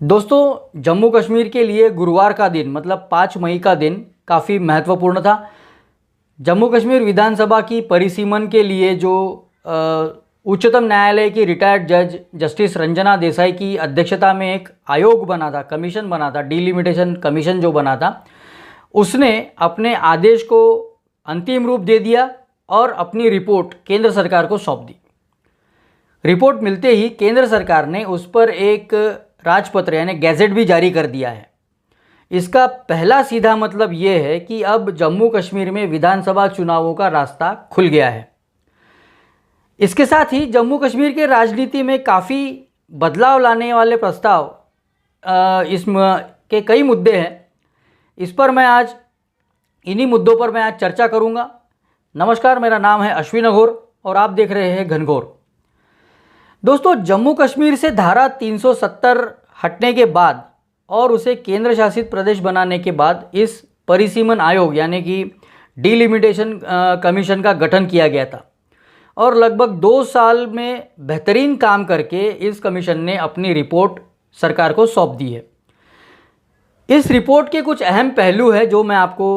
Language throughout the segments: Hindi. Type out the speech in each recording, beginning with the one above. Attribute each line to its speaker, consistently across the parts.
Speaker 1: दोस्तों, जम्मू कश्मीर के लिए गुरुवार का दिन मतलब 5 मई का दिन काफ़ी महत्वपूर्ण था। जम्मू कश्मीर विधानसभा की परिसीमन के लिए जो उच्चतम न्यायालय की रिटायर्ड जज जस्टिस रंजना देसाई की अध्यक्षता में एक आयोग बना था, कमीशन बना था, डिलिमिटेशन कमीशन जो बना था, उसने अपने आदेश को अंतिम रूप दे दिया और अपनी रिपोर्ट केंद्र सरकार को सौंप दी। रिपोर्ट मिलते ही केंद्र सरकार ने उस पर एक राजपत्र यानी गैजेट भी जारी कर दिया है। इसका पहला सीधा मतलब ये है कि अब जम्मू कश्मीर में विधानसभा चुनावों का रास्ता खुल गया है। इसके साथ ही जम्मू कश्मीर के राजनीति में काफ़ी बदलाव लाने वाले प्रस्ताव के कई मुद्दे हैं। इस पर मैं आज इन्हीं मुद्दों पर मैं आज चर्चा करूंगा। नमस्कार, मेरा नाम है अश्विन अघोर और आप देख रहे हैं घनघोर। दोस्तों, जम्मू कश्मीर से धारा 370 हटने के बाद और उसे केंद्र शासित प्रदेश बनाने के बाद इस परिसीमन आयोग यानी कि डिलिमिटेशन कमीशन का गठन किया गया था और लगभग 2 साल में बेहतरीन काम करके इस कमीशन ने अपनी रिपोर्ट सरकार को सौंप दी है। इस रिपोर्ट के कुछ अहम पहलू हैं जो मैं आपको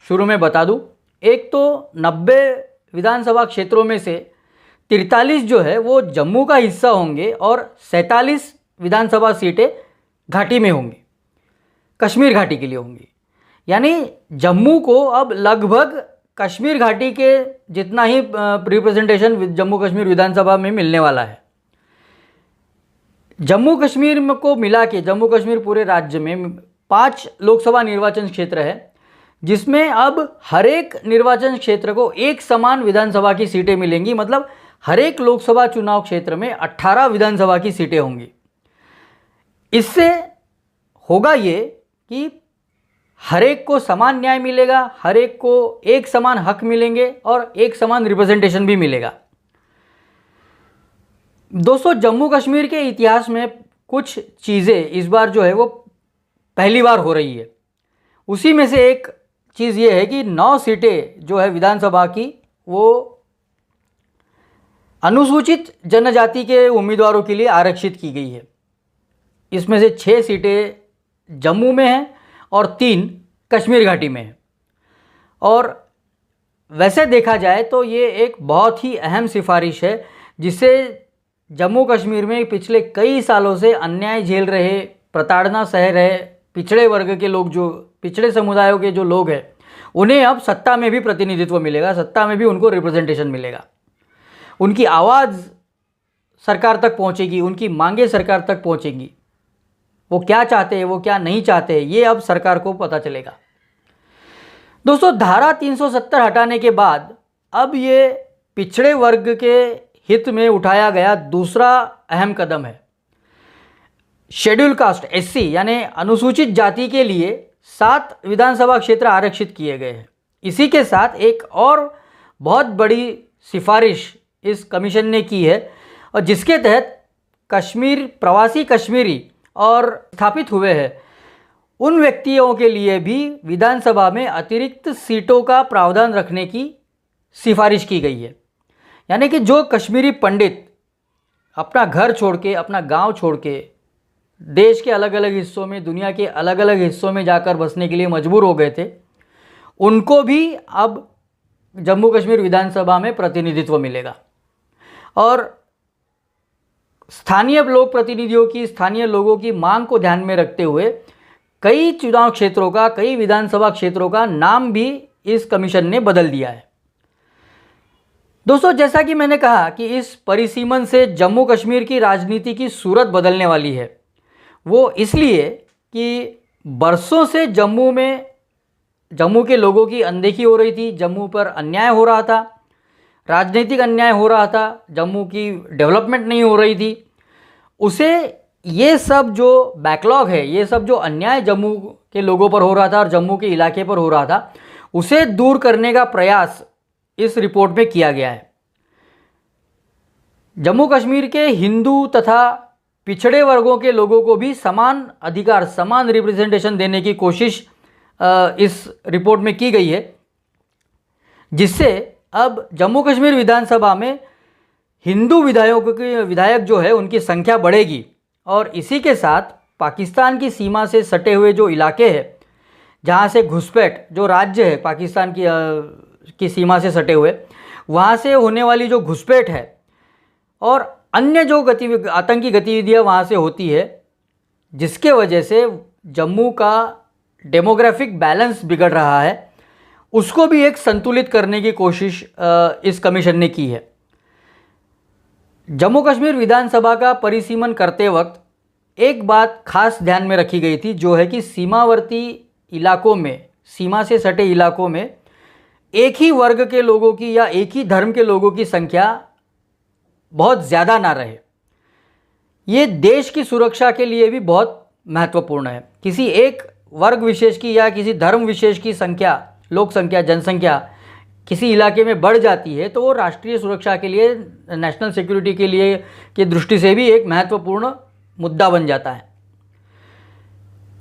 Speaker 1: शुरू में बता दूं। एक तो 90 विधानसभा क्षेत्रों में से 43 जो है वो जम्मू का हिस्सा होंगे और 47 विधानसभा सीटें घाटी में होंगी, कश्मीर घाटी के लिए होंगी। यानी जम्मू को अब लगभग कश्मीर घाटी के जितना ही रिप्रेजेंटेशन जम्मू कश्मीर विधानसभा में मिलने वाला है। जम्मू कश्मीर को मिला के जम्मू कश्मीर पूरे राज्य में 5 लोकसभा निर्वाचन क्षेत्र है, जिसमें अब हर एक निर्वाचन क्षेत्र को एक समान विधानसभा की सीटें मिलेंगी। मतलब हर एक लोकसभा चुनाव क्षेत्र में 18 विधानसभा की सीटें होंगी। इससे होगा ये कि हर एक को समान न्याय मिलेगा, हर एक को एक समान हक मिलेंगे और एक समान रिप्रेजेंटेशन भी मिलेगा। दोस्तों, जम्मू कश्मीर के इतिहास में कुछ चीज़ें इस बार जो है वो पहली बार हो रही है। उसी में से एक चीज़ ये है कि 9 सीटें जो है विधानसभा की वो अनुसूचित जनजाति के उम्मीदवारों के लिए आरक्षित की गई है। इसमें से 6 सीटें जम्मू में हैं और 3 कश्मीर घाटी में हैं। और वैसे देखा जाए तो ये एक बहुत ही अहम सिफारिश है, जिससे जम्मू कश्मीर में पिछले कई सालों से अन्याय झेल रहे, प्रताड़ना सह रहे पिछड़े वर्ग के लोग, जो पिछड़े समुदायों के जो लोग हैं, उन्हें अब सत्ता में भी प्रतिनिधित्व मिलेगा, सत्ता में भी उनको रिप्रेजेंटेशन मिलेगा। उनकी आवाज़ सरकार तक पहुंचेगी, उनकी मांगें सरकार तक पहुंचेंगी। वो क्या चाहते हैं, वो क्या नहीं चाहते, ये अब सरकार को पता चलेगा। दोस्तों, धारा 370 हटाने के बाद अब ये पिछड़े वर्ग के हित में उठाया गया दूसरा अहम कदम है। शेड्यूल कास्ट SC यानी अनुसूचित जाति के लिए 7 विधानसभा क्षेत्र आरक्षित किए गए हैं। इसी के साथ एक और बहुत बड़ी सिफारिश इस कमीशन ने की है, और जिसके तहत कश्मीर प्रवासी कश्मीरी और स्थापित हुए हैं उन व्यक्तियों के लिए भी विधानसभा में अतिरिक्त सीटों का प्रावधान रखने की सिफारिश की गई है। यानी कि जो कश्मीरी पंडित अपना घर छोड़ के, अपना गांव छोड़ के देश के अलग अलग हिस्सों में, दुनिया के अलग अलग हिस्सों में जाकर बसने के लिए मजबूर हो गए थे, उनको भी अब जम्मू कश्मीर विधानसभा में प्रतिनिधित्व मिलेगा। और स्थानीय लोक प्रतिनिधियों की, स्थानीय लोगों की मांग को ध्यान में रखते हुए कई चुनाव क्षेत्रों का, कई विधानसभा क्षेत्रों का नाम भी इस कमीशन ने बदल दिया है। दोस्तों, जैसा कि मैंने कहा कि इस परिसीमन से जम्मू कश्मीर की राजनीति की सूरत बदलने वाली है। वो इसलिए कि बरसों से जम्मू के लोगों की अनदेखी हो रही थी, जम्मू पर अन्याय हो रहा था, राजनीतिक अन्याय हो रहा था, जम्मू की डेवलपमेंट नहीं हो रही थी। उसे ये सब जो बैकलॉग है, ये सब जो अन्याय जम्मू के लोगों पर हो रहा था और जम्मू के इलाके पर हो रहा था, उसे दूर करने का प्रयास इस रिपोर्ट में किया गया है। जम्मू कश्मीर के हिंदू तथा पिछड़े वर्गों के लोगों को भी समान अधिकार, समान रिप्रेजेंटेशन देने की कोशिश इस रिपोर्ट में की गई है, जिससे अब जम्मू कश्मीर विधानसभा में हिंदू विधायक जो है उनकी संख्या बढ़ेगी और इसी के साथ पाकिस्तान की सीमा से सटे हुए जो इलाके हैं, जहाँ से घुसपैठ, जो राज्य है पाकिस्तान की सीमा से सटे हुए, वहाँ से होने वाली जो घुसपैठ है और अन्य जो आतंकी गतिविधियाँ वहाँ से होती है, जिसके वजह से जम्मू का डेमोग्राफिक बैलेंस बिगड़ रहा है, उसको भी एक संतुलित करने की कोशिश इस कमीशन ने की है। जम्मू कश्मीर विधानसभा का परिसीमन करते वक्त एक बात खास ध्यान में रखी गई थी, जो है कि सीमावर्ती इलाकों में, सीमा से सटे इलाकों में एक ही वर्ग के लोगों की या एक ही धर्म के लोगों की संख्या बहुत ज़्यादा ना रहे। ये देश की सुरक्षा के लिए भी बहुत महत्वपूर्ण है। किसी एक वर्ग विशेष की या किसी धर्म विशेष की संख्या, लोक संख्या, जनसंख्या किसी इलाके में बढ़ जाती है तो वो राष्ट्रीय सुरक्षा के लिए, नेशनल सिक्योरिटी के लिए की दृष्टि से भी एक महत्वपूर्ण मुद्दा बन जाता है।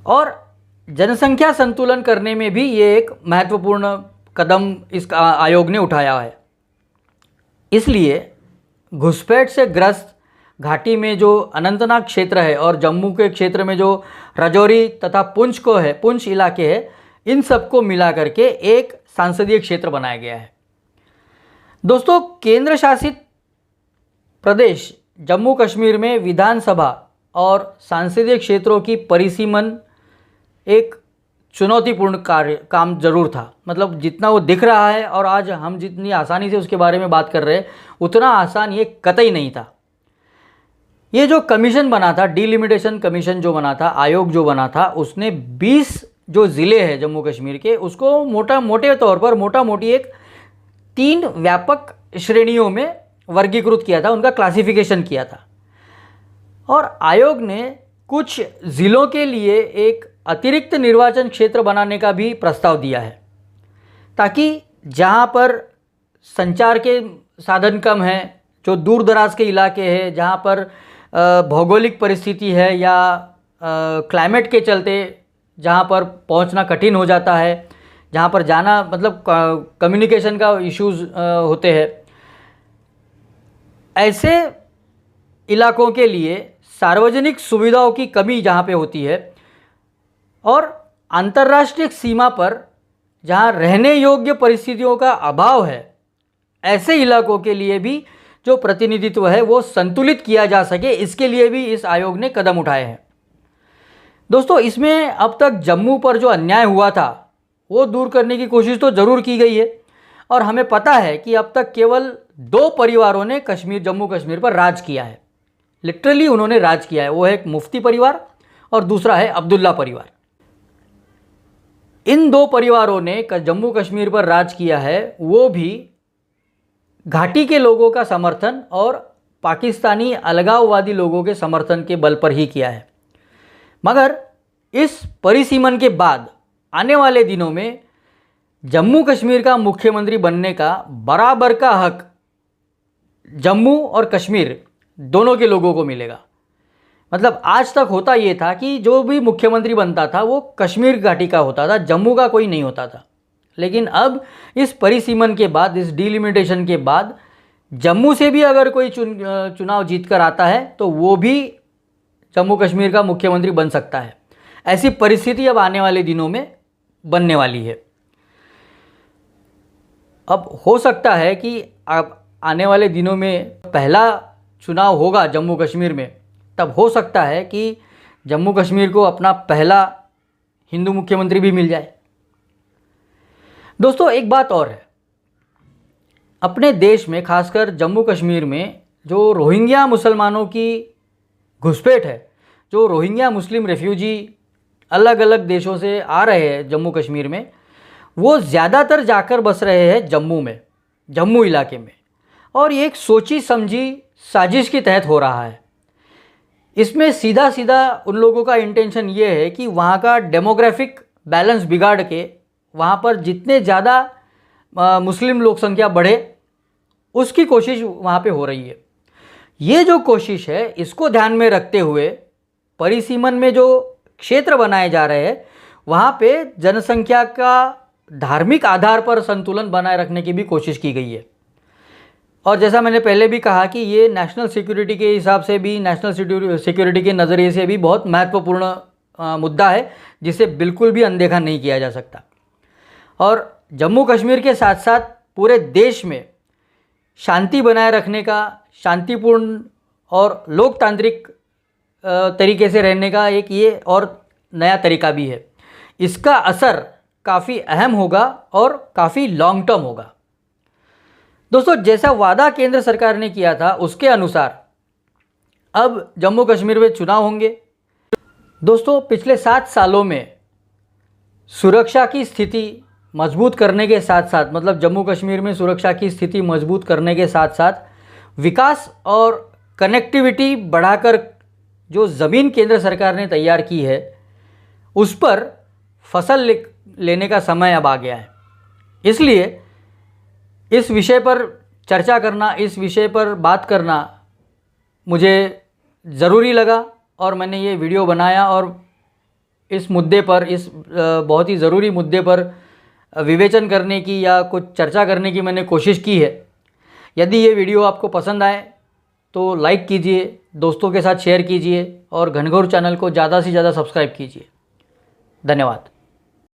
Speaker 1: और जनसंख्या संतुलन करने में भी ये एक महत्वपूर्ण कदम इस आयोग ने उठाया है। इसलिए घुसपैठ से ग्रस्त घाटी में जो अनंतनाग क्षेत्र है और जम्मू के क्षेत्र में जो राजौरी तथा पुंछ इलाके है, इन सबको मिला करके एक सांसदीय क्षेत्र बनाया गया है। दोस्तों, केंद्र शासित प्रदेश जम्मू कश्मीर में विधानसभा और सांसदीय क्षेत्रों की परिसीमन एक चुनौतीपूर्ण काम जरूर था। मतलब जितना वो दिख रहा है और आज हम जितनी आसानी से उसके बारे में बात कर रहे हैं, उतना आसान ये कतई नहीं था। ये जो कमीशन बना था, डिलिमिटेशन कमीशन जो बना था, आयोग जो बना था, उसने 20 जो ज़िले हैं जम्मू कश्मीर के, उसको मोटे तौर पर मोटी एक 3 व्यापक श्रेणियों में वर्गीकृत किया था, उनका क्लासिफिकेशन किया था। और आयोग ने कुछ ज़िलों के लिए एक अतिरिक्त निर्वाचन क्षेत्र बनाने का भी प्रस्ताव दिया है, ताकि जहाँ पर संचार के साधन कम हैं, जो दूर दराज के इलाके हैं, जहाँ पर भौगोलिक परिस्थिति है या क्लाइमेट के चलते जहाँ पर पहुँचना कठिन हो जाता है, जहाँ पर जाना मतलब कम्युनिकेशन का इश्यूज़ होते हैं, ऐसे इलाकों के लिए सार्वजनिक सुविधाओं की कमी जहाँ पे होती है और अंतर्राष्ट्रीय सीमा पर जहाँ रहने योग्य परिस्थितियों का अभाव है, ऐसे इलाकों के लिए भी जो प्रतिनिधित्व है वो संतुलित किया जा सके, इसके लिए भी इस आयोग ने कदम उठाए हैं। दोस्तों, इसमें अब तक जम्मू पर जो अन्याय हुआ था वो दूर करने की कोशिश तो ज़रूर की गई है और हमें पता है कि अब तक केवल 2 परिवारों ने जम्मू कश्मीर पर राज किया है। लिटरली उन्होंने राज किया है। वो है एक मुफ्ती परिवार और दूसरा है अब्दुल्ला परिवार। इन 2 परिवारों ने जम्मू कश्मीर पर राज किया है, वो भी घाटी के लोगों का समर्थन और पाकिस्तानी अलगाववादी लोगों के समर्थन के बल पर ही किया है। मगर इस परिसीमन के बाद आने वाले दिनों में जम्मू कश्मीर का मुख्यमंत्री बनने का बराबर का हक जम्मू और कश्मीर दोनों के लोगों को मिलेगा। मतलब आज तक होता ये था कि जो भी मुख्यमंत्री बनता था वो कश्मीर घाटी का होता था, जम्मू का कोई नहीं होता था। लेकिन अब इस परिसीमन के बाद, इस डिलिमिटेशन के बाद, जम्मू से भी अगर कोई चुनाव जीतकर आता है तो वो भी जम्मू कश्मीर का मुख्यमंत्री बन सकता है। ऐसी परिस्थिति अब आने वाले दिनों में बनने वाली है। अब हो सकता है कि अब आने वाले दिनों में पहला चुनाव होगा जम्मू कश्मीर में, तब हो सकता है कि जम्मू कश्मीर को अपना पहला हिंदू मुख्यमंत्री भी मिल जाए। दोस्तों, एक बात और है, अपने देश में खासकर जम्मू कश्मीर में जो रोहिंग्या मुसलमानों की घुसपैठ है, जो रोहिंग्या मुस्लिम रेफ्यूजी अलग अलग देशों से आ रहे हैं जम्मू कश्मीर में, वो ज़्यादातर जाकर बस रहे हैं जम्मू इलाके में। और ये एक सोची समझी साजिश के तहत हो रहा है। इसमें सीधा उन लोगों का इंटेंशन ये है कि वहाँ का डेमोग्राफिक बैलेंस बिगाड़ के वहाँ पर जितने ज़्यादा मुस्लिम लोक संख्या बढ़े, उसकी कोशिश वहाँ पे हो रही है। ये जो कोशिश है, इसको ध्यान में रखते हुए परिसीमन में जो क्षेत्र बनाए जा रहे हैं, वहाँ पे जनसंख्या का धार्मिक आधार पर संतुलन बनाए रखने की भी कोशिश की गई है। और जैसा मैंने पहले भी कहा कि ये नेशनल सिक्योरिटी के हिसाब से भी, नेशनल सिक्योरिटी के नज़रिए से भी बहुत महत्वपूर्ण मुद्दा है, जिसे बिल्कुल भी अनदेखा नहीं किया जा सकता। और जम्मू कश्मीर के साथ साथ पूरे देश में शांति बनाए रखने का, शांतिपूर्ण और लोकतांत्रिक तरीके से रहने का एक ये और नया तरीका भी है। इसका असर काफ़ी अहम होगा और काफ़ी लॉन्ग टर्म होगा। दोस्तों, जैसा वादा केंद्र सरकार ने किया था उसके अनुसार अब जम्मू कश्मीर में चुनाव होंगे। दोस्तों, पिछले 7 सालों में सुरक्षा की स्थिति मजबूत करने के साथ साथ, मतलब जम्मू कश्मीर में सुरक्षा की स्थिति मजबूत करने के साथ साथ विकास और कनेक्टिविटी बढ़ाकर जो ज़मीन केंद्र सरकार ने तैयार की है उस पर फसल लेने का समय अब आ गया है। इसलिए इस विषय पर चर्चा करना, इस विषय पर बात करना मुझे ज़रूरी लगा और मैंने ये वीडियो बनाया और इस मुद्दे पर, इस बहुत ही ज़रूरी मुद्दे पर विवेचन करने की या कुछ चर्चा करने की मैंने कोशिश की है। यदि ये वीडियो आपको पसंद आए तो लाइक कीजिए, दोस्तों के साथ शेयर कीजिए और घनघोर चैनल को ज़्यादा से ज़्यादा सब्सक्राइब कीजिए। धन्यवाद।